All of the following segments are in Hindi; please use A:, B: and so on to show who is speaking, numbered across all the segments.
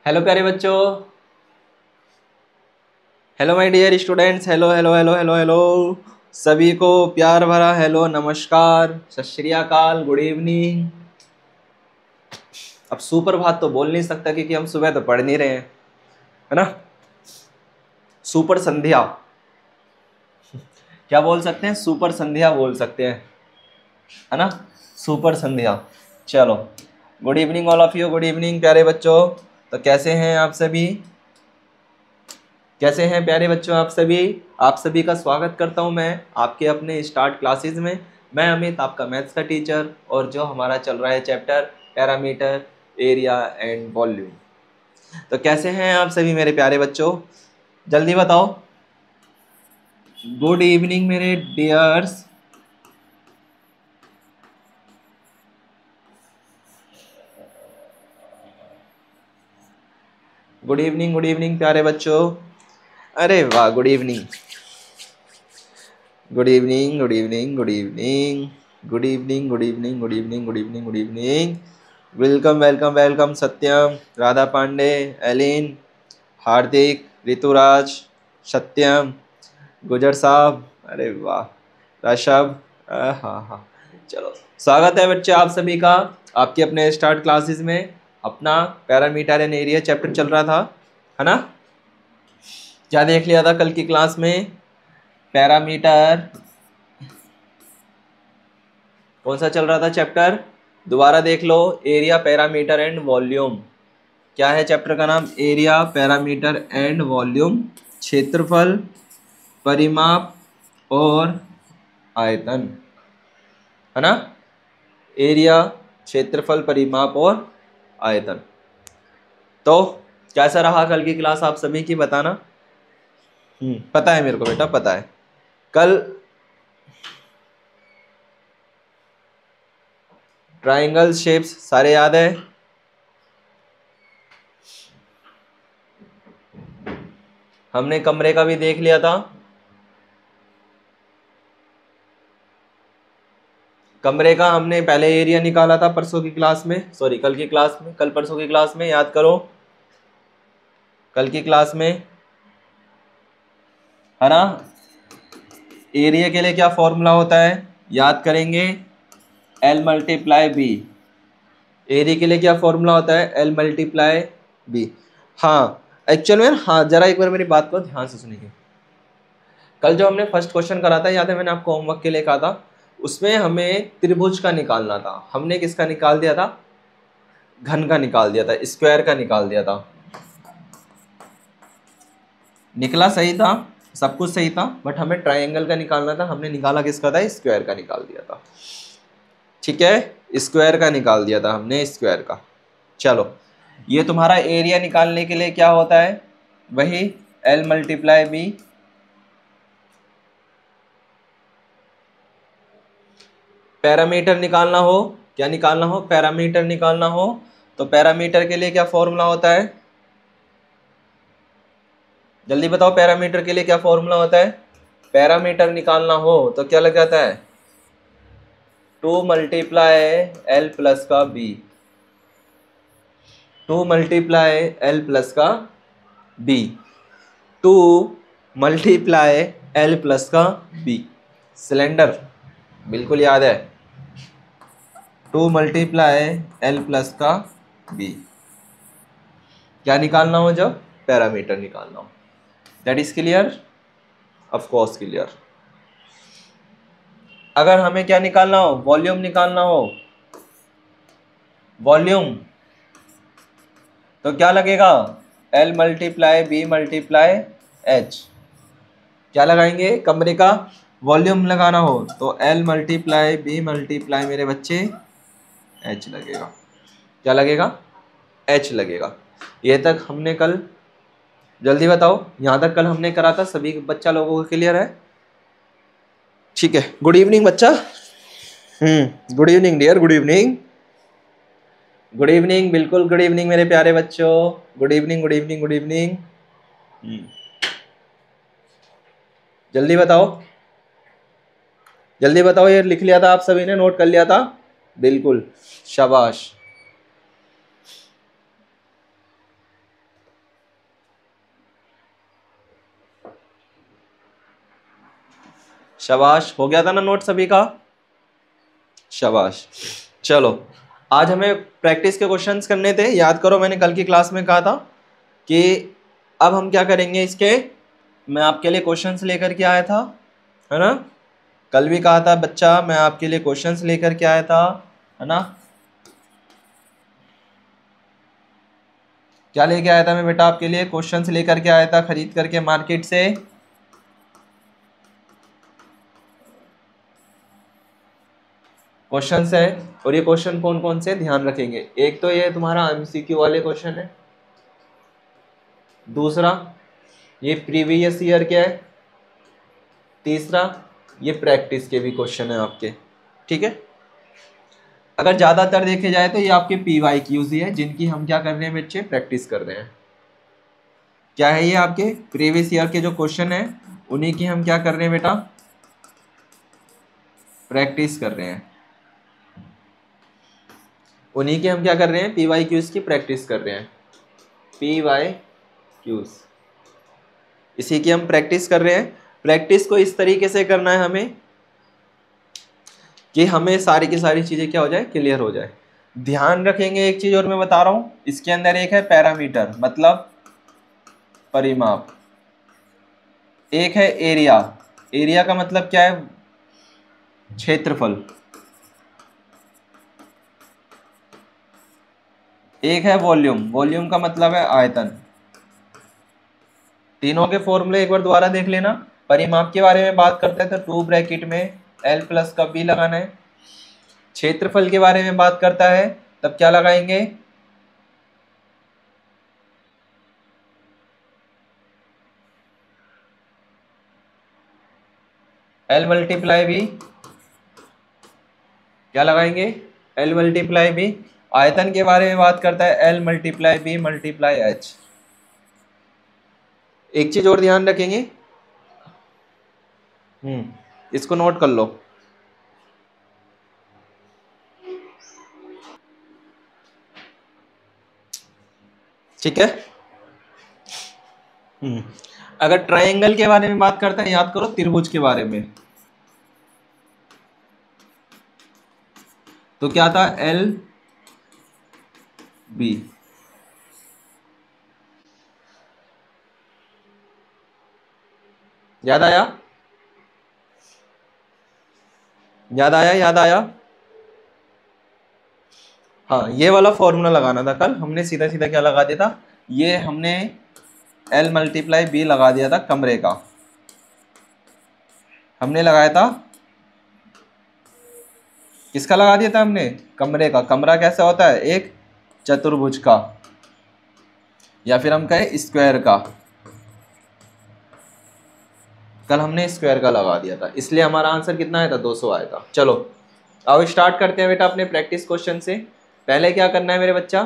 A: हेलो प्यारे बच्चों, hello my dear students, hello hello hello hello hello. सभी को प्यार भरा हेलो, नमस्कार, सत श्री अकाल, गुड इवनिंग। अब सुप्रभात तो बोल नहीं सकता क्योंकि हम सुबह तो पढ़ नहीं रहे हैं, है ना। सुपर संध्या क्या बोल सकते हैं? सुपर संध्या बोल सकते हैं, है ना। सुपर संध्या। चलो, good evening all of you, good evening प्यारे बच्चों। तो कैसे हैं आप सभी? कैसे हैं प्यारे बच्चों आप सभी? आप सभी का स्वागत करता हूं मैं आपके अपने स्टार्ट क्लासेस में। मैं अमित, आपका मैथ्स का टीचर, और जो हमारा चल रहा है chapter parameter, area and volume. तो कैसे हैं आप सभी मेरे प्यारे बच्चों? जल्दी बताओ। गुड इवनिंग मेरे डियर्स। गुड इवनिंग प्यारे बच्चों। अरे वाह, good evening, good evening, good evening, good evening, good evening, good evening, good evening, good evening, good evening. Welcome welcome welcome Satyam, Radha Pandey, Elin, Hardik, Rituraj, Satyam, Gujar साहब, अरे वाह, ऋषभ, हाँ हाँ। चलो, स्वागत है बच्चे आप सभी का आपके अपने स्टार्ट क्लासेस में। अपना पैरामीटर एंड एरिया चैप्टर चल रहा था, है ना। क्या देख लिया था कल की क्लास में? पैरामीटर, कौन सा चल रहा था चैप्टर? दोबारा देख लो। Area, parameter and volume. क्या है चैप्टर का नाम? Area, parameter and volume. क्षेत्रफल, परिमाप और आयतन, है ना। एरिया, क्षेत्रफल, परिमाप और आयतन। तो कैसा रहा कल की क्लास आप सभी की, बताना। पता है मेरे को बेटा, पता है। कल ट्रायंगल शेप्स सारे याद है? हमने कमरे का भी देख लिया था। कमरे का हमने पहले एरिया निकाला था परसों की क्लास में, सॉरी कल की क्लास में, कल परसों की क्लास में, याद करो। कल की क्लास में, है ना। एरिया के लिए क्या फॉर्मूला होता है? याद करेंगे, L मल्टीप्लाई बी। एरिया के लिए क्या फॉर्मूला होता है? L multiply B. हाँ, एक्चुअल में, हाँ, जरा एक बार मेरी बात को ध्यान से सुनिए। कल जो हमने फर्स्ट क्वेश्चन करा था, याद है, मैंने आपको होमवर्क के लिए कहा था, उसमें हमें त्रिभुज का निकालना था। हमने किसका निकाल दिया था? घन का निकाल दिया था, स्क्वायर का निकाल दिया था। निकला सही था, सब कुछ सही था, बट हमें ट्रायंगल का निकालना था। हमने निकाला किसका था? स्क्वायर का निकाल दिया था। ठीक है, स्क्वायर का निकाल दिया था हमने, स्क्वायर का। चलो, ये तुम्हारा एरिया निकालने के लिए क्या होता है? वही L मल्टीप्लाई बी। पैरामीटर निकालना हो, क्या निकालना हो? पैरामीटर निकालना हो, तो पैरामीटर के लिए क्या फॉर्मूला होता है? जल्दी बताओ, पैरामीटर के लिए क्या फॉर्मूला होता है? पैरामीटर निकालना हो तो क्या लग जाता है? 2 मल्टीप्लाई एल प्लस का बी। 2 मल्टीप्लाई एल प्लस का बी। 2 मल्टीप्लाई एल प्लस का बी। सिलेंडर, बिल्कुल याद है। 2 मल्टीप्लाई एल प्लस का बी। क्या निकालना हो जब? पैरामीटर निकालना हो। That is clear? Of course clear. अगर हमें क्या निकालना हो? वॉल्यूम निकालना हो, वॉल्यूम, तो क्या लगेगा? L multiply B multiply H. क्या लगाएंगे? कमरे का वॉल्यूम लगाना हो तो L मल्टीप्लाई बी मल्टीप्लाई मेरे बच्चे एच लगेगा। क्या लगेगा? एच लगेगा। ये तक हमने कल, जल्दी बताओ, यहाँ तक कल हमने करा था। सभी बच्चा लोगों को क्लियर है? ठीक है, गुड इवनिंग बच्चा। Good evening dear, good evening, good evening, बिल्कुल गुड इवनिंग मेरे प्यारे बच्चों। Good evening, good evening, good evening. जल्दी बताओ, जल्दी बताओ। ये लिख लिया था आप सभी ने, नोट कर लिया था? बिल्कुल, शाबाश। शाबाश, हो गया था ना नोट सभी का? शाबाश। चलो, आज हमें प्रैक्टिस के क्वेश्चंस करने थे। याद करो, मैंने कल की क्लास में कहा था कि अब हम क्या करेंगे, इसके मैं आपके लिए क्वेश्चंस लेकर के आया था, है ना? कल भी कहा था बच्चा, मैं आपके लिए क्वेश्चंस लेकर के आया था, है ना? क्या लेके आया था मैं बेटा आपके लिए? क्वेश्चंस लेकर के आया था खरीद करके मार्केट से। क्वेश्चंस है, और ये क्वेश्चन कौन कौन से ध्यान रखेंगे? एक तो ये तुम्हारा एमसीक्यू वाले क्वेश्चन है, दूसरा ये प्रीवियस ईयर के है, तीसरा ये प्रैक्टिस के भी क्वेश्चन है आपके, ठीक है? अगर ज्यादातर देखे जाए तो ये आपके PYQs ही है, जिनकी हम क्या कर रहे हैं बच्चे, प्रैक्टिस कर रहे हैं। क्या है ये? आपके प्रीवियस ईयर के जो क्वेश्चन है, उन्हीं की हम क्या कर रहे हैं बेटा, प्रैक्टिस कर रहे हैं। उन्हीं की हम क्या कर रहे हैं, PYQs की प्रैक्टिस कर रहे हैं। PYQs, इसी की हम प्रैक्टिस कर रहे हैं। प्रैक्टिस को इस तरीके से करना है हमें कि हमें सारी की सारी चीजें क्या हो जाए, क्लियर हो जाए। ध्यान रखेंगे एक चीज और मैं बता रहा हूं, इसके अंदर एक है पैरामीटर, मतलब परिमाप, एक है एरिया। एरिया का मतलब क्या है, क्षेत्रफल। एक है वॉल्यूम, वॉल्यूम का मतलब है आयतन। तीनों के फॉर्मूले एक बार दोबारा देख लेना। परिमाप के बारे में बात करते हैं तो 2 ब्रैकेट में L प्लस का B लगाना है। क्षेत्रफल के बारे में बात करता है तब क्या लगाएंगे, L मल्टीप्लाई B, क्या लगाएंगे, L मल्टीप्लाई B। आयतन के बारे में बात करता है L multiply B multiply H। एक चीज और ध्यान रखेंगे, इसको नोट कर लो, ठीक है? अगर ट्रायंगल के बारे में बात करते हैं, याद करो त्रिभुज के बारे में, तो क्या था, LB। याद आया? याद आया? याद आया? हाँ, ये वाला फॉर्मूला लगाना था। कल हमने सीधा सीधा क्या लगा दिया था, ये हमने L मल्टीप्लाई B लगा दिया था कमरे का। हमने लगाया था, किसका लगा दिया था हमने, कमरे का। कमरा कैसा होता है, एक चतुर्भुज का, या फिर हम कहें स्क्वायर का। कल हमने स्क्वायर का लगा दिया था, इसलिए हमारा आंसर कितना आया था, 200 आया था। चलो अब स्टार्ट करते हैं बेटा अपने प्रैक्टिस क्वेश्चन से। पहले क्या करना है मेरे बच्चा,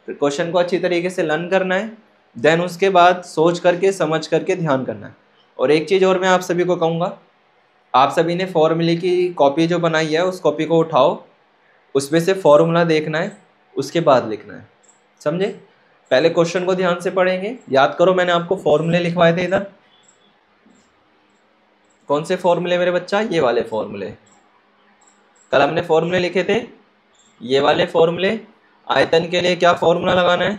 A: क्वेश्चन को अच्छी तरीके से लर्न करना है, देन उसके बाद सोच करके समझ करके ध्यान करना है। और एक चीज़ और मैं आप सभी को कहूँगा, आप सभी ने फॉर्मूले की कॉपी जो बनाई है उस कॉपी को उठाओ, उसमें से फॉर्मूला देखना है, उसके बाद लिखना है, समझे? पहले क्वेश्चन को ध्यान से पढ़ेंगे। याद करो, मैंने आपको फॉर्मूले लिखवाए थे इधर। कौन से फॉर्मूले मेरे बच्चा, ये वाले फॉर्मूले। कल हमने फॉर्मूले लिखे थे, ये वाले फॉर्मूले। आयतन के लिए क्या फॉर्मूला लगाना है,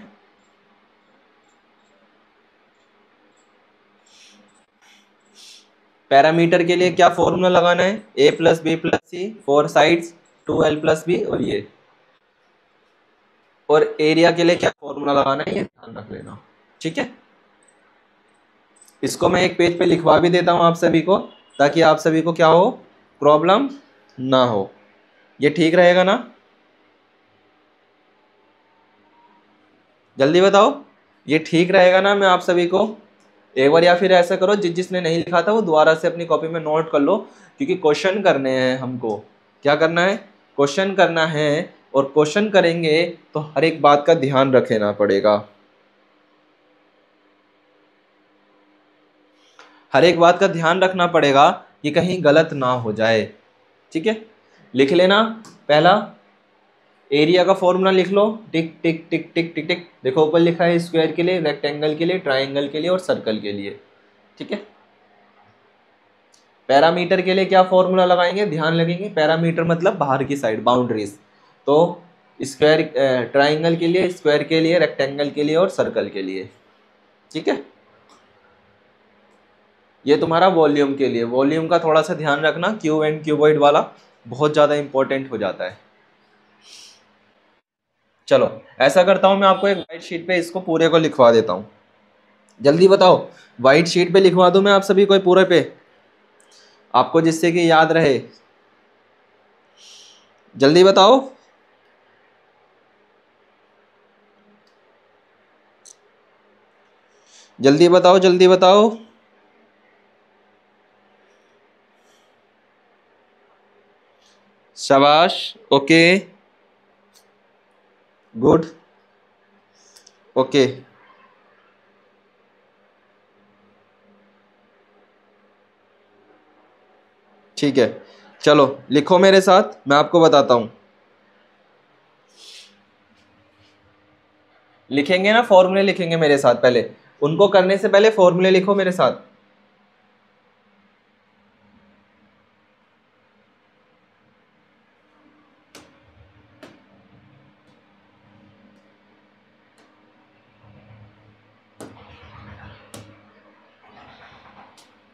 A: पैरामीटर के लिए क्या फॉर्मूला लगाना है, A plus B plus C, 4 sides 2L plus B, और ये। और एरिया के लिए क्या फॉर्मूला लगाना है, ये ध्यान रख लेना, ठीक है? इसको मैं एक पेज पे लिखवा भी देता हूँ आप सभी को, ताकि आप सभी को क्या हो, प्रॉब्लम ना हो। ये ठीक रहेगा ना? जल्दी बताओ, ये ठीक रहेगा ना? मैं आप सभी को एक बार, या फिर ऐसा करो, जिसने नहीं लिखा था वो दोबारा से अपनी कॉपी में नोट कर लो, क्योंकि क्वेश्चन करने हैं हमको। क्या करना है, क्वेश्चन करना है, और क्वेश्चन करेंगे तो हर एक बात का ध्यान रखना पड़ेगा। हर एक बात का ध्यान रखना पड़ेगा कि कहीं गलत ना हो जाए, ठीक है? लिख लेना। पहला, एरिया का फॉर्मूला लिख लो, टिक टिक टिक टिक टिक टिक। देखो ऊपर लिखा है स्क्वायर के लिए, रेक्टेंगल के लिए, ट्राइंगल के लिए और सर्कल के लिए। ठीक है, पैरामीटर के लिए क्या फॉर्मूला लगाएंगे, ध्यान लगेंगे। पैरामीटर मतलब बाहर की साइड, बाउंड्रीज। तो स्क्वायर, ट्राइंगल के लिए, स्क्वायर के लिए, रेक्टेंगल के लिए और सर्कल के लिए। ठीक है, ये तुम्हारा वॉल्यूम के लिए। वॉल्यूम का थोड़ा सा ध्यान रखना, क्यूब एंड क्यूबॉइड वाला बहुत ज़्यादा इंपॉर्टेंट हो जाता है। चलो ऐसा करता हूँ, मैं आपको एक वाइट शीट पे इसको पूरे को लिखवा देता हूँ। जल्दी बताओ, वाइट शीट पे लिखवा दूँ मैं आप सभी को पूरे पे, आपको जिससे कि याद रहे। जल्दी बताओ। जल्दी बताओ, जल्दी बताओ। शाबाश, ओके, गुड, ओके। ठीक है, चलो लिखो मेरे साथ, मैं आपको बताता हूँ। लिखेंगे ना, फॉर्मूले लिखेंगे मेरे साथ पहले। उनको करने से पहले फॉर्मूले लिखो मेरे साथ।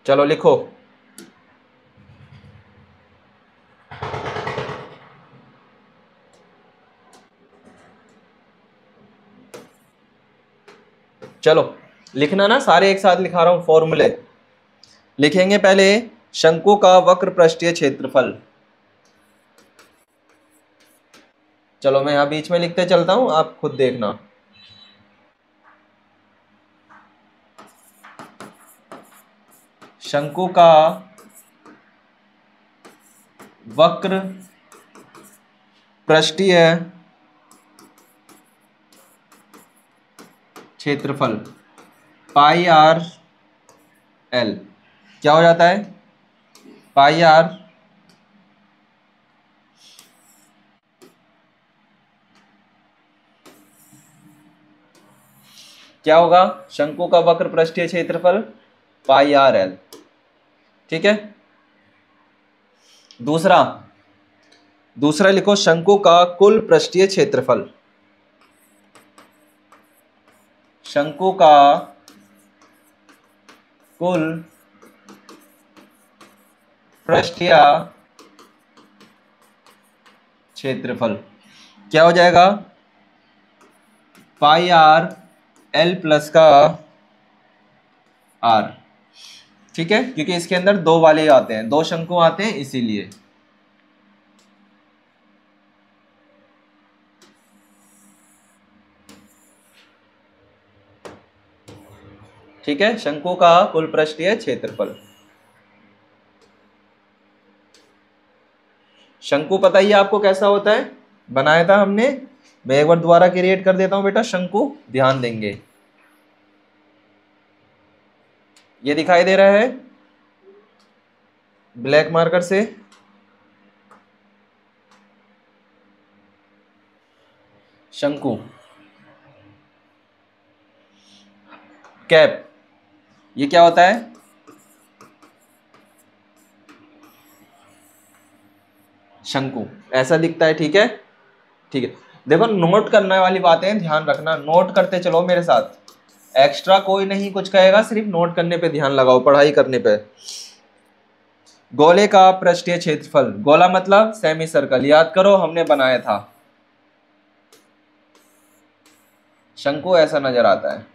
A: चलो लिखो। चलो लिखना ना, सारे एक साथ लिखा रहा हूं फॉर्मूले। लिखेंगे पहले शंकु का वक्र पृष्ठीय क्षेत्रफल। चलो मैं यहां बीच में लिखते चलता हूं, आप खुद देखना। शंकु का वक्र पृष्ठीय क्षेत्रफल पाई आर एल क्या हो जाता है, पाई आर क्या होगा, शंकु का वक्र पृष्ठीय क्षेत्रफल पाई आर एल। ठीक है, दूसरा, दूसरा लिखो शंकु का कुल पृष्ठीय क्षेत्रफल। शंकु का कुल पृष्ठीय क्षेत्रफल क्या हो जाएगा, पाई आर एल प्लस का आर। ठीक है, क्योंकि इसके अंदर दो वाले आते हैं, दो शंकु आते हैं इसीलिए। ठीक है, शंकु का कुल पृष्ठीय क्षेत्रफल। शंकु पता ही है आपको कैसा होता है, बनाया था हमने। मैं एक बार दोबारा क्रिएट कर देता हूं बेटा शंकु, ध्यान देंगे। ये दिखाई दे रहा है ब्लैक मार्कर से, शंकु कैप। ये क्या होता है, शंकु ऐसा दिखता है। ठीक है, ठीक है, देखो नोट करने वाली बातें ध्यान रखना, नोट करते चलो मेरे साथ। एक्स्ट्रा कोई नहीं कुछ कहेगा, सिर्फ नोट करने पे ध्यान लगाओ, पढ़ाई करने पे। गोले का पृष्ठीय क्षेत्रफल, गोला मतलब सेमी सर्कल, याद करो हमने बनाया था। शंकु ऐसा नजर आता है।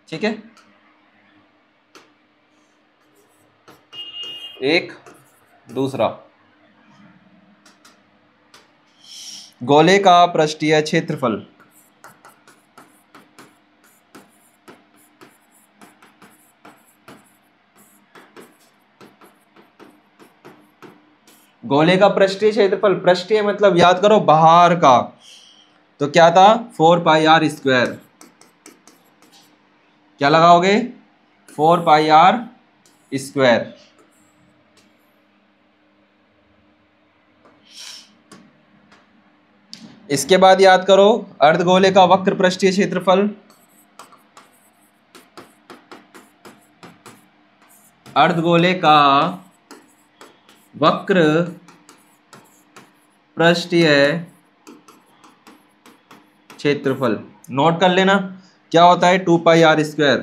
A: ठीक है, एक, दूसरा, गोले का पृष्ठीय क्षेत्रफल गोले का पृष्ठीय क्षेत्रफल, पृष्ठीय मतलब याद करो बाहर का, तो क्या था 4 पाई r²। क्या लगाओगे, 4 पाई r²। इसके बाद याद करो अर्धगोले का वक्र पृष्ठीय क्षेत्रफल, अर्धगोले का वक्र पृष्ठीय क्षेत्रफल नोट कर लेना क्या होता है, 2πr²।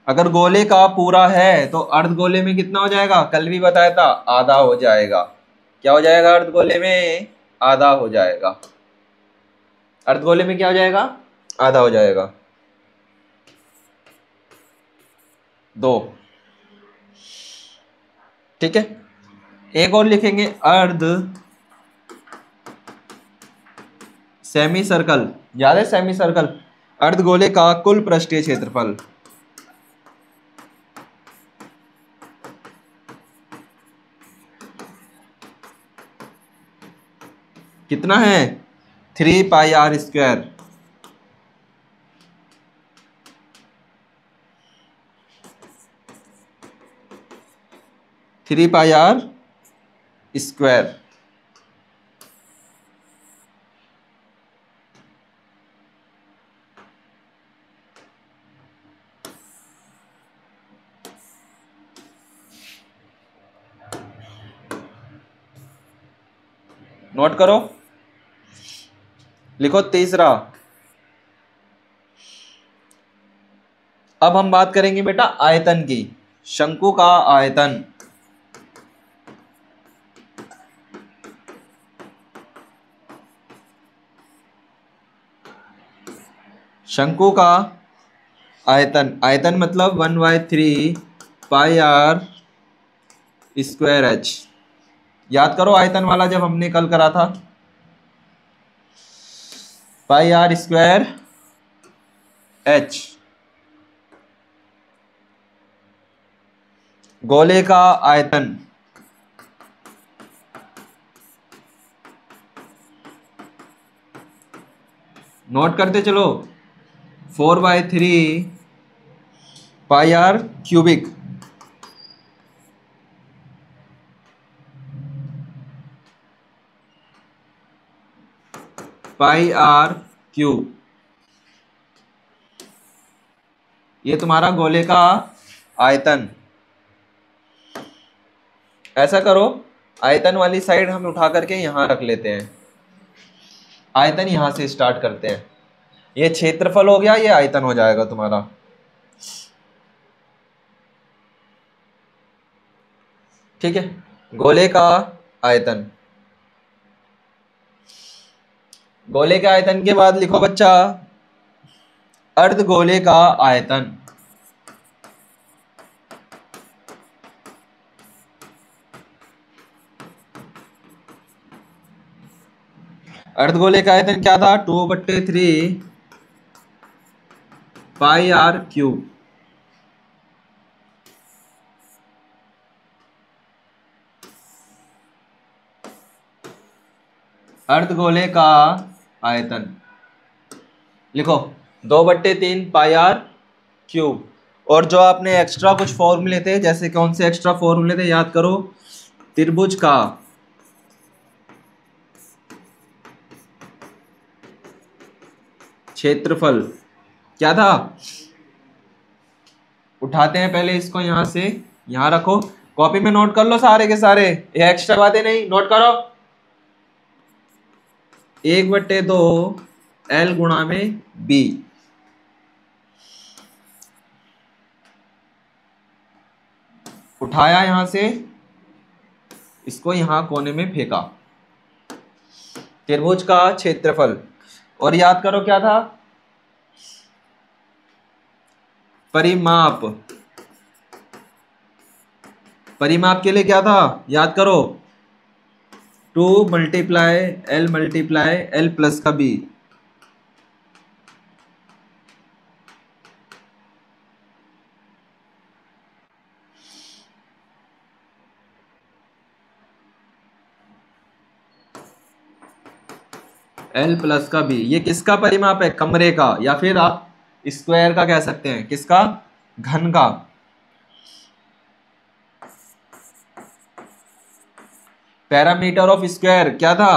A: अगर गोले का पूरा है तो अर्धगोले में कितना हो जाएगा, कल भी बताया था, आधा हो जाएगा। क्या हो जाएगा अर्धगोले में, आधा हो जाएगा। अर्धगोले में क्या हो जाएगा, आधा हो जाएगा। 2, ठीक है। एक और लिखेंगे, अर्ध सेमी सर्कल, याद है सेमी सर्कल, अर्धगोले का कुल पृष्ठीय क्षेत्रफल। कितना है, 3πr²। Three pi R square. Note करो, लिखो तीसरा। अब हम बात करेंगे बेटा आयतन की। शंकु का आयतन, शंकु का आयतन, आयतन मतलब 1/3πr²h। याद करो आयतन वाला जब हमने कल करा था, πr²h। गोले का आयतन, नोट करते चलो, 4/3πr³। πr³, ये तुम्हारा गोले का आयतन। ऐसा करो, आयतन वाली साइड हम उठा करके यहां रख लेते हैं, आयतन यहां से स्टार्ट करते हैं। ये क्षेत्रफल हो गया, ये आयतन हो जाएगा तुम्हारा। ठीक है, गोले का आयतन। गोले के आयतन के बाद लिखो बच्चा अर्धगोले का आयतन। अर्धगोले का आयतन क्या था, 2/3πr³। अर्धगोले का आयतन लिखो 2/3πr³। और जो आपने एक्स्ट्रा कुछ फॉर्मूले थे, जैसे कौन से एक्स्ट्रा फॉर्मूले थे याद करो, त्रिभुज का क्षेत्रफल क्या था, उठाते हैं पहले इसको यहां से, यहां रखो, कॉपी में नोट कर लो सारे के सारे, ये एक्स्ट्रा बातें नहीं, नोट करो। 1/2 L×b, उठाया यहां से, इसको यहां कोने में फेंका, त्रिभुज का क्षेत्रफल। और याद करो क्या था, परिमाप। परिमाप के लिए क्या था याद करो, 2 × L × L प्लस का b। L प्लस का b, ये किसका परिमाप है, कमरे का, या फिर आप स्क्वायर का कह सकते हैं, किसका, घन का। पैरामीटर ऑफ स्क्वायर क्या था?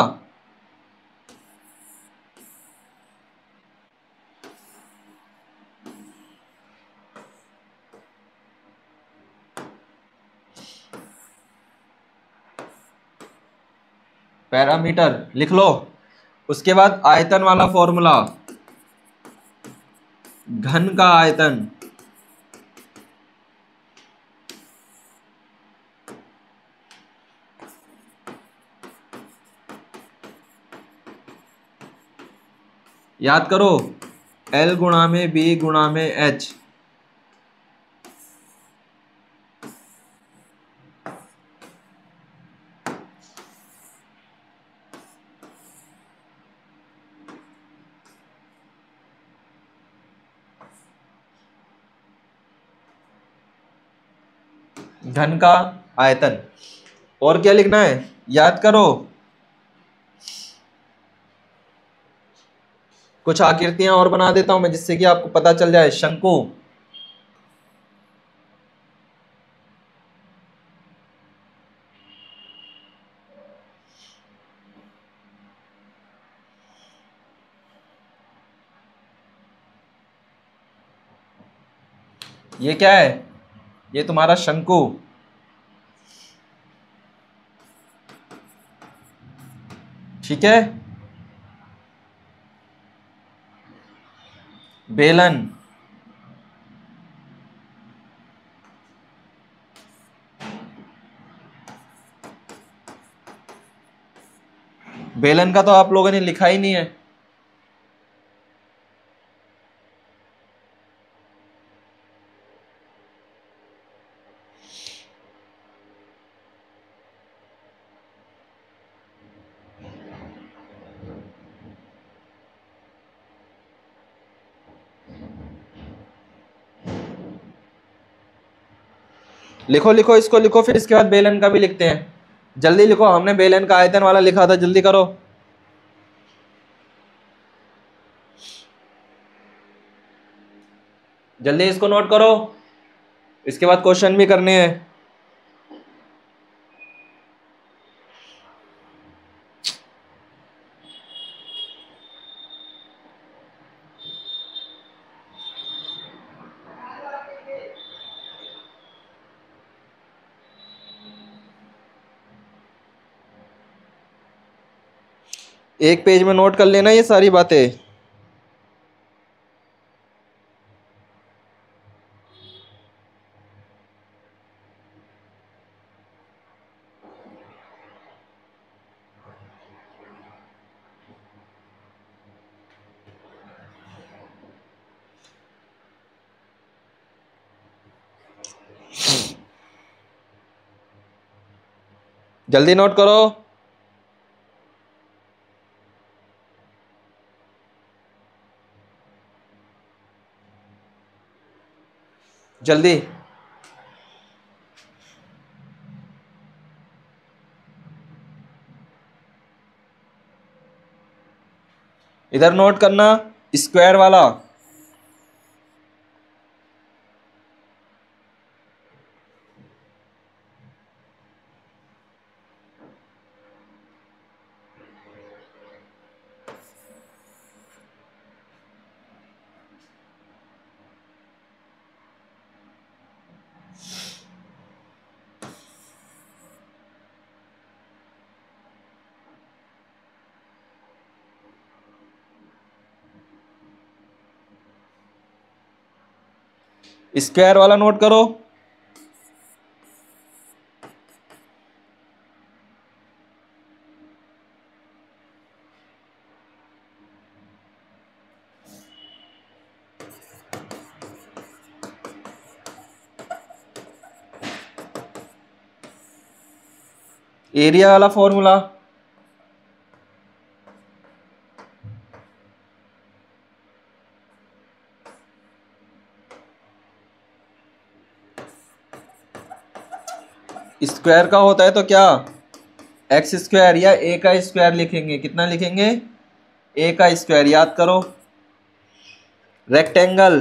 A: पैरामीटर लिख लो। उसके बाद आयतन वाला फॉर्मूला, घन का आयतन, याद करो, L गुणा में B गुणा में H। घन का आयतन। और क्या लिखना है याद करो। कुछ आकृतियां और बना देता हूं मैं जिससे कि आपको पता चल जाए। शंकु, ये क्या है? ये तुम्हारा शंकु। ठीक है। बेलन, बेलन का तो आप लोगों ने लिखा ही नहीं है। लिखो लिखो, इसको लिखो, फिर इसके बाद बेलन का भी लिखते हैं। जल्दी लिखो, हमने बेलन का आयतन वाला लिखा था, जल्दी करो। जल्दी इसको नोट करो, इसके बाद क्वेश्चन भी करने हैं। एक पेज में नोट कर लेना ये सारी बातें। जल्दी नोट करो। जल्दी। इधर नोट करना, स्क्वायर वाला। स्क्वायर वाला नोट करो। एरिया वाला फॉर्मूला, स्क्वायर का होता है तो क्या, एक्स स्क्वायर या ए का स्क्वायर लिखेंगे। कितना लिखेंगे? ए का स्क्वायर। याद करो। रेक्टेंगल,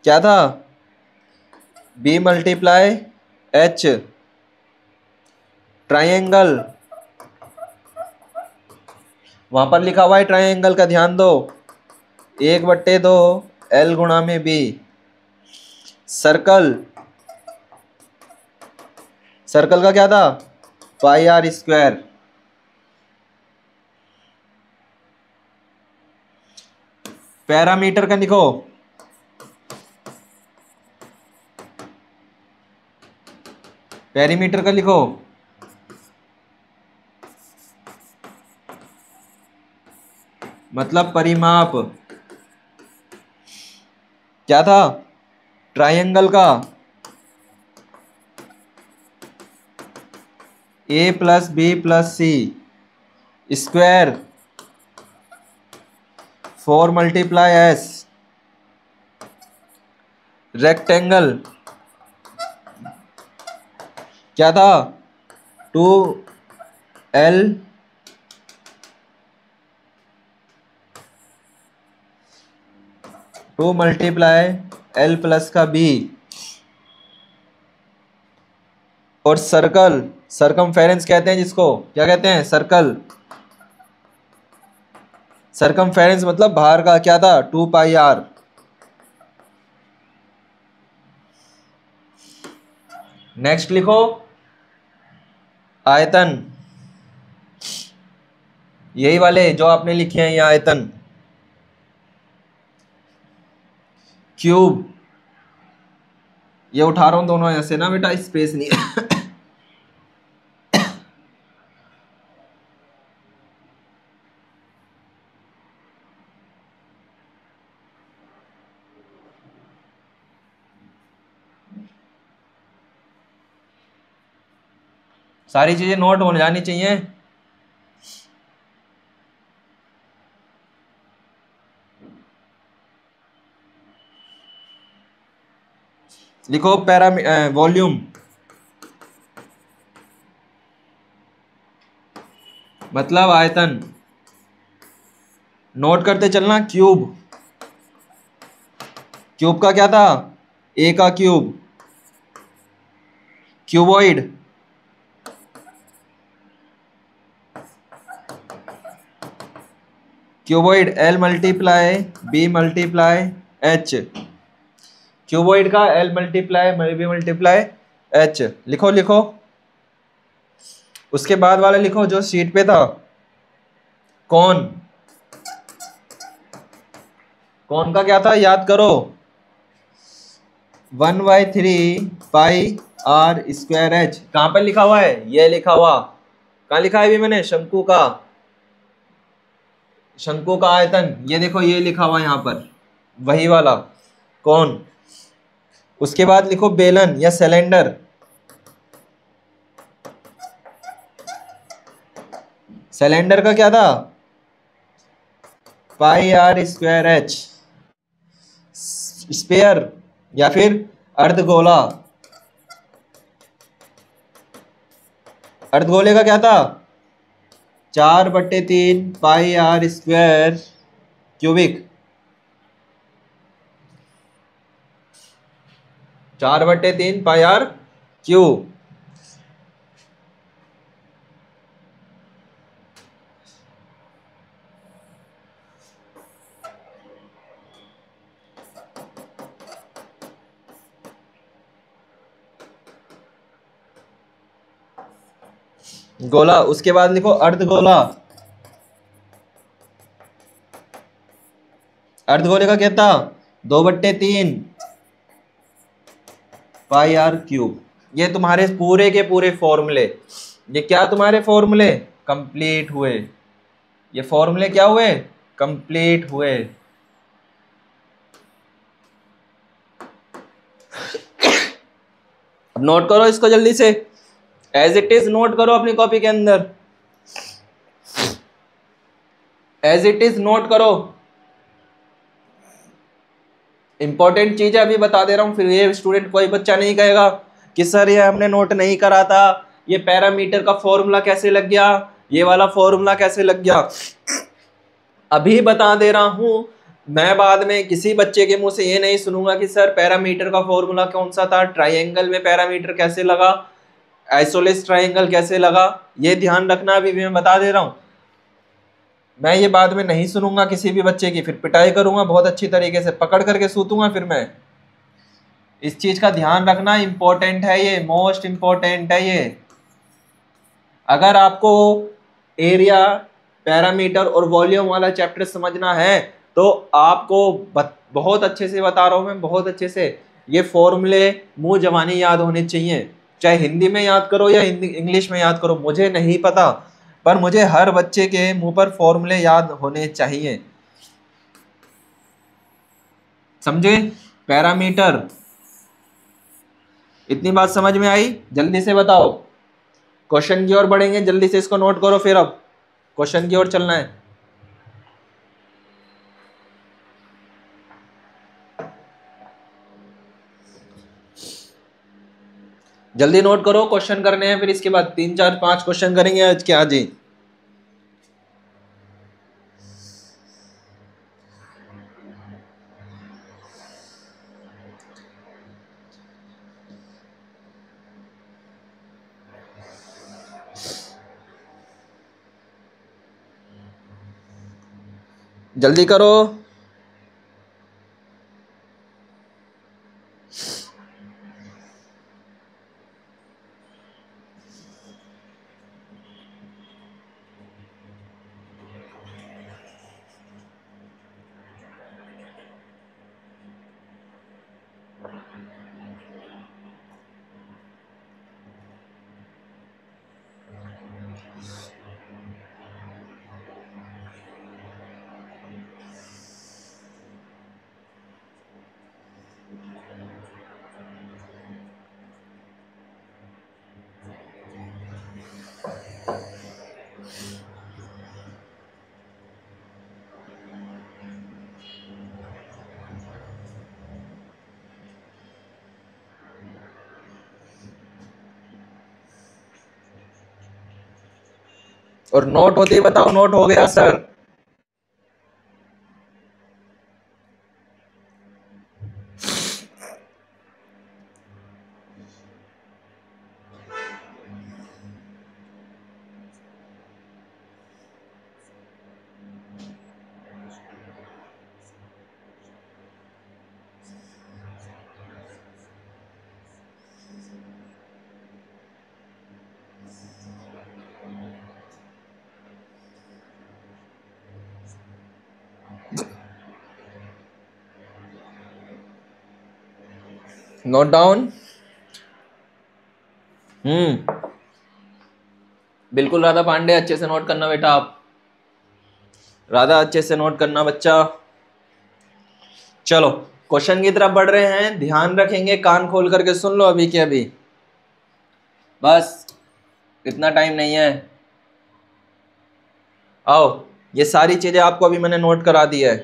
A: क्या था? बी मल्टीप्लाई एच, ट्राइंगल, वहां पर लिखा हुआ है ट्राइंगल का, ध्यान दो, 1/2 एल गुणा में बी। सर्कल, सर्कल का क्या था, पाई आर स्क्वायर। पैरामीटर का लिखो, पेरीमीटर का लिखो, मतलब परिमाप। क्या था, ट्रायंगल का ए प्लस बी प्लस सी स्क्वायर 4 मल्टीप्लाई एस। रेक्टेंगल क्या था, 2L to multiply L plus का बी। और सर्कल, सरकमफेरेंस कहते हैं जिसको, क्या कहते हैं, सर्कल। सरकमफेरेंस मतलब बाहर का, क्या था, 2πr। नेक्स्ट लिखो आयतन, यही वाले जो आपने लिखे हैं ये आयतन। क्यूब, ये उठा रहा हूं दोनों ऐसे ना बेटा, स्पेस नहीं है। सारी चीजें नोट हो जानी चाहिए। लिखो वॉल्यूम, मतलब आयतन। नोट करते चलना, क्यूब, क्यूब का क्या था, ए का cube. Cuboid, cuboid L multiply B multiply H. Cuboid का L multiply B multiply H. लिखो लिखो, उसके बाद वाला लिखो जो शीट पे था, कौन, कौन का क्या था याद करो, 1/3πr²h। कहां पर लिखा हुआ है, ये लिखा हुआ, कहां लिखा है भी मैंने, शंकु का, शंकु का आयतन, ये देखो ये लिखा हुआ यहां पर, वही वाला कौन। उसके बाद लिखो बेलन या सिलेंडर, सिलेंडर का क्या था, πr²h। स्पेयर या फिर अर्धगोला, अर्धगोले का क्या था, 4/3πr² क्यूबिक, 4/3πr³ गोला। उसके बाद लिखो अर्धगोला, अर्धगोले का क्या था, 2/3πr³। ये तुम्हारे पूरे के पूरे फॉर्मूले, ये क्या तुम्हारे फॉर्मूले कंप्लीट हुए, ये फॉर्मूले क्या हुए, कंप्लीट हुए। अब नोट करो इसको जल्दी से, एज इट इज नोट करो अपनी कॉपी के अंदर, एज इट इज नोट करो। इंपॉर्टेंट चीज है, अभी बता दे रहा हूं, फिर ये स्टूडेंट कोई बच्चा नहीं कहेगा कि सर ये हमने नोट नहीं करा था, ये पैरामीटर का फॉर्मूला कैसे लग गया, ये वाला फॉर्मूला कैसे लग गया। अभी बता दे रहा हूं, मैं बाद में किसी बच्चे के मुंह से ये नहीं सुनूंगा कि सर पैरामीटर का फॉर्मूला कौन सा था, ट्राइंगल में पैरामीटर कैसे लगा, आइसोलेस ट्राइंगल कैसे लगा, ये ध्यान रखना। अभी भी मैं बता दे रहा हूं, मैं ये बाद में नहीं सुनूंगा किसी भी बच्चे की, फिर पिटाई करूंगा बहुत अच्छी तरीके से, पकड़ करके सूतूंगा फिर मैं। इस चीज का ध्यान रखना, इंपॉर्टेंट है ये, मोस्ट इंपॉर्टेंट है ये। अगर आपको एरिया, पैरामीटर और वॉल्यूम वाला चैप्टर समझना है तो आपको बहुत अच्छे से बता रहा हूं मैं, बहुत अच्छे से। ये फॉर्मूले मुंह जबानी याद होने चाहिए, चाहे हिंदी में याद करो या इंग्लिश में याद करो, मुझे नहीं पता, पर मुझे हर बच्चे के मुंह पर फॉर्मूले याद होने चाहिए, समझे। पैरामीटर, इतनी बात समझ में आई? जल्दी से बताओ, क्वेश्चन की ओर बढ़ेंगे, जल्दी से इसको नोट करो, फिर अब क्वेश्चन की ओर चलना है। जल्दी नोट करो, क्वेश्चन करने हैं, फिर इसके बाद 3 4 5 क्वेश्चन करेंगे आज के आज ही। जल्दी करो। और नोट होते ही बताओ, नोट हो गया सर। Note down. बिल्कुल राधा पांडे, अच्छे से नोट करना बेटा आप, राधा अच्छे से नोट करना बच्चा। चलो क्वेश्चन की तरफ बढ़ रहे हैं, ध्यान रखेंगे, कान खोल करके सुन लो अभी के अभी, बस इतना टाइम नहीं है। आओ, ये सारी चीजें आपको अभी मैंने नोट करा दी है,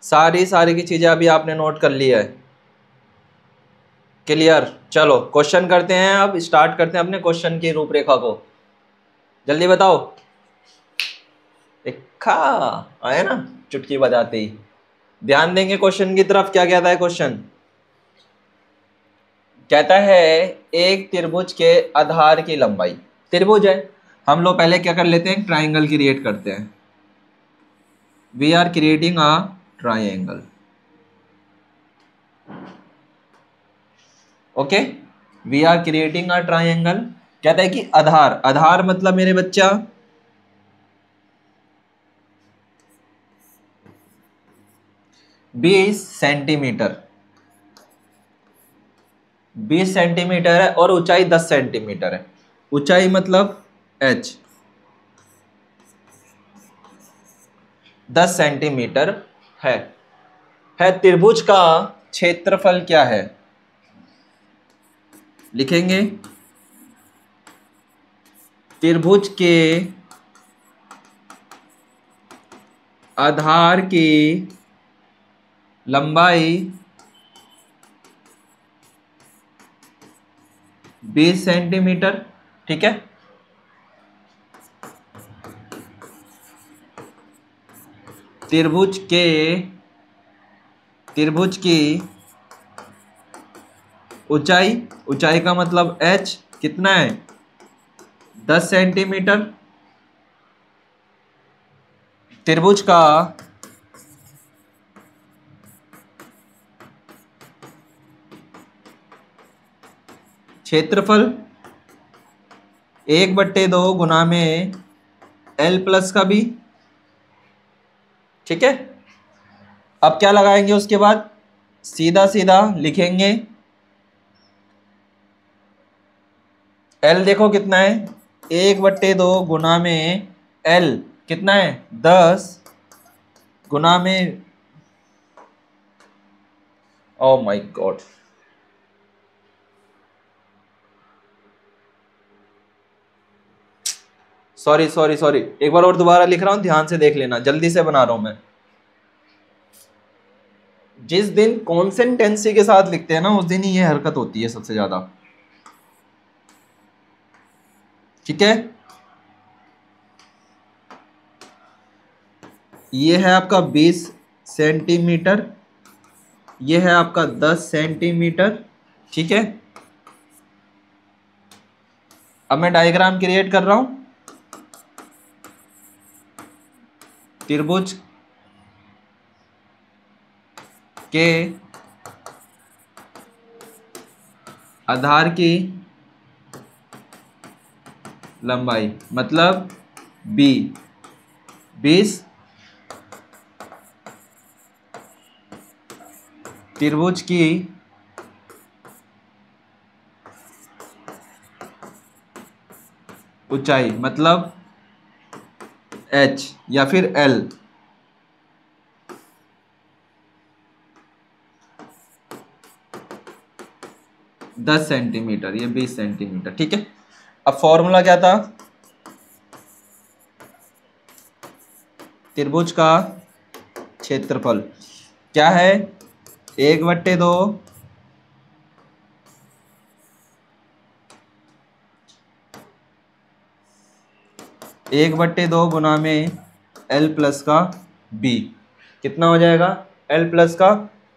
A: सारी की चीजें अभी आपने नोट कर ली है, क्लियर। चलो क्वेश्चन करते हैं, अब स्टार्ट करते हैं अपने क्वेश्चन की रूपरेखा को, जल्दी बताओ। देखा, आया ना चुटकी बजाते ही। ध्यान देंगे क्वेश्चन की तरफ, क्या कहता है क्वेश्चन, कहता है एक त्रिभुज के आधार की लंबाई, त्रिभुज है, हम लोग पहले क्या कर लेते हैं, ट्राइंगल क्रिएट करते हैं, we are creating a triangle, okay, we are creating a triangle. कहता है कि आधार, आधार मतलब मेरे बच्चा 20 सेंटीमीटर, 20 सेंटीमीटर है और ऊंचाई 10 सेंटीमीटर है, ऊंचाई मतलब h 10 सेंटीमीटर है त्रिभुज का क्षेत्रफल क्या है, लिखेंगे त्रिभुज के आधार की लंबाई 20 सेंटीमीटर, ठीक है। त्रिभुज की ऊंचाई का मतलब h कितना है, 10 सेंटीमीटर। त्रिभुज का क्षेत्रफल 1/2 गुना में L प्लस का B। ठीक है, अब क्या लगाएंगे उसके बाद, सीधा सीधा लिखेंगे L देखो कितना है, 1/2 गुना में L कितना है, 10 गुना में, ओ माय गॉड, सॉरी, एक बार और दोबारा लिख रहा हूं, ध्यान से देख लेना, जल्दी से बना रहा हूं मैं। जिस दिन कॉन्सेंटेंसी के साथ लिखते हैं ना, उस दिन ही ये हरकत होती है सबसे ज्यादा। ठीक है, ये है आपका 20 सेंटीमीटर, ये है आपका 10 सेंटीमीटर। ठीक है, अब मैं डायग्राम क्रिएट कर रहा हूं। त्रिभुज के आधार की लंबाई मतलब b 20, त्रिभुज की ऊंचाई मतलब h या फिर L, दस सेंटीमीटर, ये 20 सेंटीमीटर। ठीक है, अब फॉर्मूला क्या था, त्रिभुज का क्षेत्रफल क्या है, 1/2 गुना में L प्लस का B। कितना हो जाएगा, L प्लस का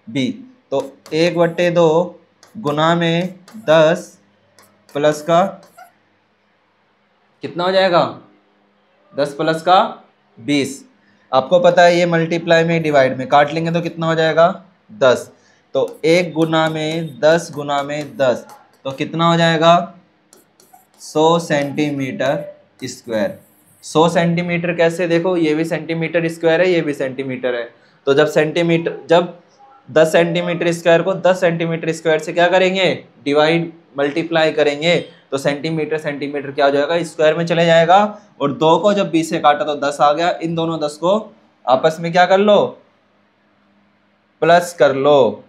A: B, तो 1/2 गुना में 10 प्लस का कितना हो जाएगा, 10 प्लस का 20। आपको पता है ये मल्टीप्लाई में डिवाइड में काट लेंगे तो कितना हो जाएगा, 10। तो 1 गुना में 10 गुना में 10, तो कितना हो जाएगा, 100 सेंटीमीटर स्क्वायर। 100 सेंटीमीटर कैसे, देखो ये भी सेंटीमीटर स्क्वायर है, ये भी सेंटीमीटर है, तो जब 10 सेंटीमीटर स्क्वायर को 10 सेंटीमीटर स्क्वायर से क्या करेंगे, डिवाइड मल्टीप्लाई करेंगे, तो सेंटीमीटर सेंटीमीटर क्या हो जाएगा, स्क्वायर में चले जाएगा, और 2 को जब 20 से काटा तो 10 आ गया। इन दोनों 10 को आपस में क्या कर लो, प्लस कर लो।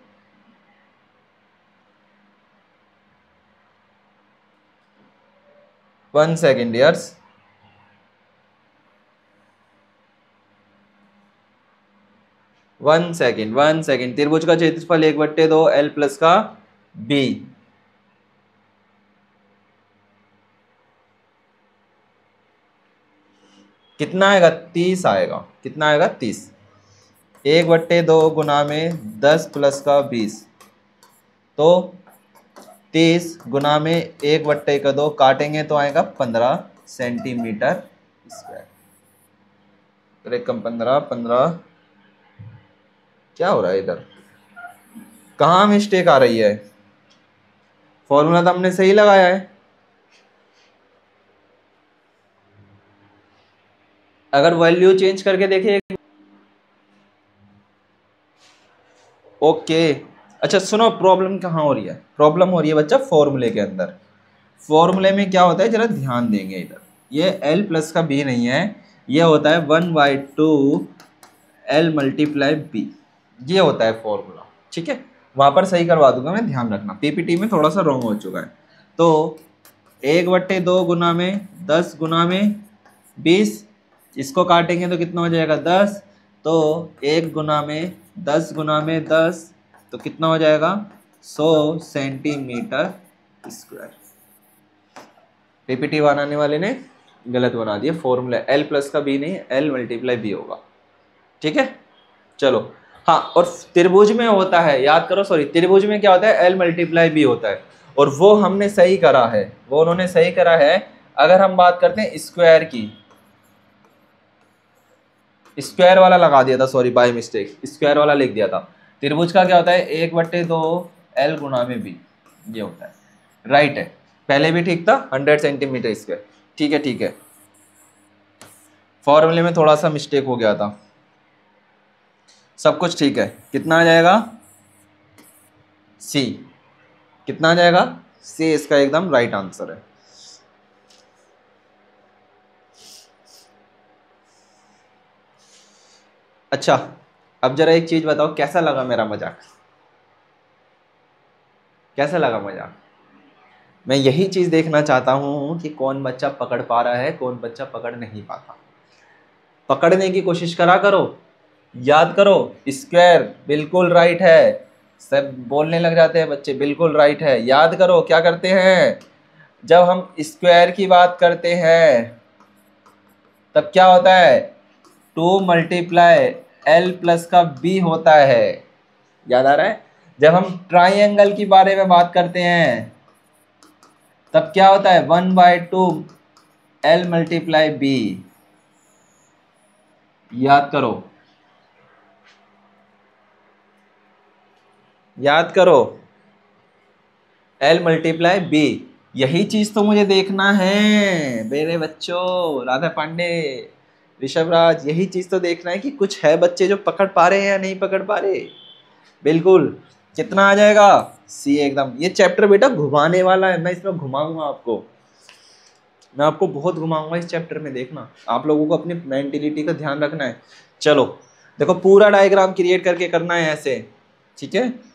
A: वन सेकेंड यार्स, वन सेकेंड। त्रिभुज का क्षेत्रफल 1/2 L प्लस का B, कितना आएगा, 30 आएगा। कितना आएगा, 30। 1/2 गुना में 10 प्लस का 20, तो 30 गुना में 1/2 काटेंगे तो आएगा 15 सेंटीमीटर स्क्वायर। तो एक कम 15 क्या हो रहा है इधर, कहाँ मिस्टेक आ रही है, फॉर्मूला तो हमने सही लगाया है। अगर वैल्यू चेंज करके देखिए, ओके। अच्छा सुनो, प्रॉब्लम कहाँ हो रही है, प्रॉब्लम हो रही है बच्चा फॉर्मूले के अंदर। फॉर्मूले में क्या होता है, जरा ध्यान देंगे इधर, ये L प्लस का B नहीं है, ये होता है 1/2 L मल्टीप्लाई B, ये होता है फॉर्मूला। ठीक है, वहां पर सही करवा दूंगा मैं, ध्यान रखना, पीपीटी में थोड़ा सा रॉन्ग हो चुका है। तो 1/2 गुना में 10 गुना में 20, इसको काटेंगे तो कितना हो जाएगा, 10। तो 1 गुना में 10 गुना में 10, तो कितना हो जाएगा, 100 सेंटीमीटर स्क्वायर। पीपीटी बनाने वाले ने गलत बना दिया, फॉर्मूला L प्लस का B नहीं, L मल्टीप्लाई B होगा। ठीक है, चलो। हाँ, और त्रिभुज में होता है, याद करो, सॉरी, त्रिभुज में क्या होता है, L मल्टीप्लाई B होता है, और वो हमने सही करा है, वो उन्होंने सही करा है। अगर हम बात करते हैं स्क्वायर की, स्क्वायर वाला लगा दिया था, सॉरी बाय मिस्टेक स्क्वायर वाला लिख दिया था। त्रिभुज का क्या होता है, 1/2 L गुणा में B, ये होता है, राइट है। पहले भी ठीक था, 100 सेंटीमीटर स्क्वायर, ठीक है, ठीक है। फॉर्मूले में थोड़ा सा मिस्टेक हो गया था, सब कुछ ठीक है। कितना आ जाएगा, सी, कितना आ जाएगा, सी इसका एकदम राइट आंसर है। अच्छा, अब जरा एक चीज बताओ, कैसा लगा मेरा मजाक, कैसा लगा मजाक? मैं यही चीज देखना चाहता हूं कि कौन बच्चा पकड़ पा रहा है, कौन बच्चा पकड़ नहीं पाता। पकड़ने की कोशिश करा करो, याद करो। स्क्वायर बिल्कुल राइट है, सब बोलने लग जाते हैं बच्चे, बिल्कुल राइट है। याद करो क्या करते हैं, जब हम स्क्वायर की बात करते हैं तब क्या होता है, 2 मल्टीप्लाई L प्लस का B होता है, याद आ रहा है। जब हम ट्राइंगल के बारे में बात करते हैं तब क्या होता है, 1/2 L मल्टीप्लाई B, याद करो, याद करो, L मल्टीप्लाई B। यही चीज तो मुझे देखना है मेरे बच्चों, राधा पांडे, ऋषभ राज, यही चीज तो देखना है कि कुछ है बच्चे जो पकड़ पा रहे हैं या नहीं पकड़ पा रहे। बिल्कुल, कितना आ जाएगा, सी एकदम। ये चैप्टर बेटा घुमाने वाला है, मैं इसमें घुमाऊंगा आपको, मैं आपको बहुत घुमाऊंगा इस चैप्टर में, देखना। आप लोगों को अपनी मेंटेलिटी का ध्यान रखना है। चलो देखो, पूरा डायग्राम क्रिएट करके करना है ऐसे, ठीक है।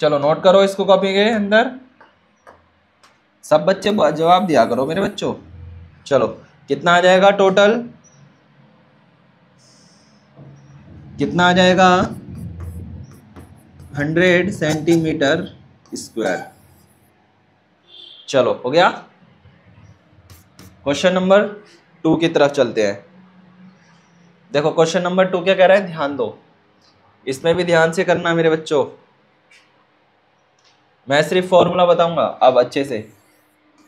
A: चलो नोट करो इसको कॉपी के अंदर, सब बच्चे जवाब दिया करो मेरे बच्चों। चलो, कितना आ जाएगा टोटल, कितना आ जाएगा, 100 सेंटीमीटर स्क्वायर। चलो हो गया। क्वेश्चन नंबर 2 की तरफ चलते हैं। देखो क्वेश्चन नंबर 2 क्या कह रहा है, ध्यान दो, इसमें भी ध्यान से करना मेरे बच्चों। मैं सिर्फ फॉर्मूला बताऊंगा अब अच्छे से।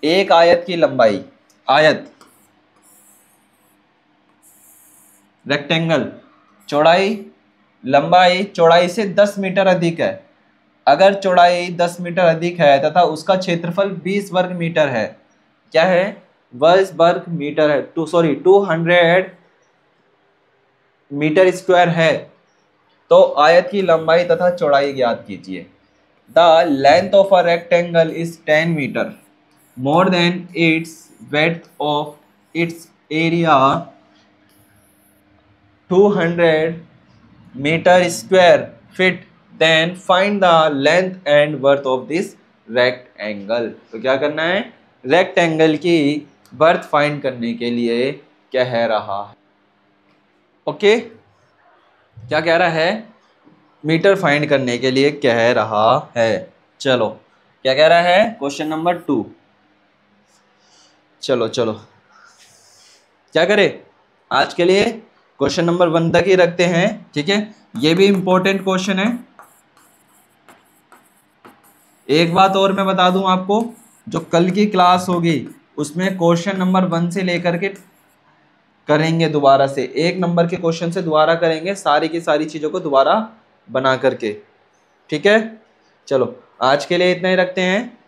A: एक आयत की लंबाई, आयत रेक्टेंगल, चौड़ाई, लंबाई चौड़ाई से 10 मीटर अधिक है। अगर चौड़ाई 10 मीटर अधिक है तथा उसका क्षेत्रफल 20 वर्ग मीटर है, क्या है, 20 वर्ग मीटर है, 200 मीटर स्क्वायर है, तो आयत की लंबाई तथा चौड़ाई ज्ञात कीजिए। The length of a rectangle is 10 metre more than its width of its area 200 metre square feet, then find the length and width of this rectangle. तो क्या करना है, रेक्टेंगल की वर्थ फाइंड करने के लिए कह रहा है, ओके। क्या कह रहा है, मीटर फाइंड करने के लिए कह रहा है। चलो क्या कह रहा है, क्वेश्चन नंबर 2। चलो चलो क्या करें, आज के लिए क्वेश्चन नंबर 1 तक ही रखते हैं, ठीक है। ये भी इंपॉर्टेंट क्वेश्चन है। एक बात और मैं बता दूं आपको, जो कल की क्लास होगी उसमें क्वेश्चन नंबर 1 से लेकर के करेंगे दोबारा से, 1 नंबर के क्वेश्चन से दोबारा करेंगे, सारी की सारी चीज़ों को दोबारा बना करके, ठीक है। चलो आज के लिए इतना ही रखते हैं,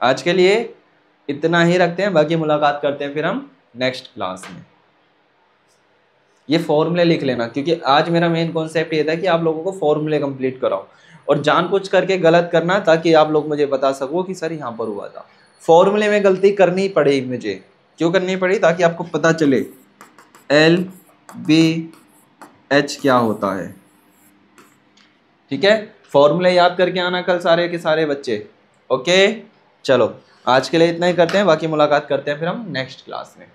A: आज के लिए इतना ही रखते हैं, बाकी मुलाकात करते हैं फिर हम नेक्स्ट क्लास में। ये फॉर्मूले लिख लेना, क्योंकि आज मेरा मेन कॉन्सेप्ट ये था कि आप लोगों को फॉर्मूले कंप्लीट कराओ, और जानबूझ करके गलत करना ताकि आप लोग मुझे बता सको कि सर यहाँ पर हुआ था। फॉर्मूले में गलती करनी पड़ी मुझे, क्यों करनी पड़ी, ताकि आपको पता चले LBH क्या होता है, ठीक है। फॉर्मूले याद करके आना कल सारे के सारे बच्चे, ओके। चलो आज के लिए इतना ही करते हैं, बाकी मुलाकात करते हैं फिर हम नेक्स्ट क्लास में।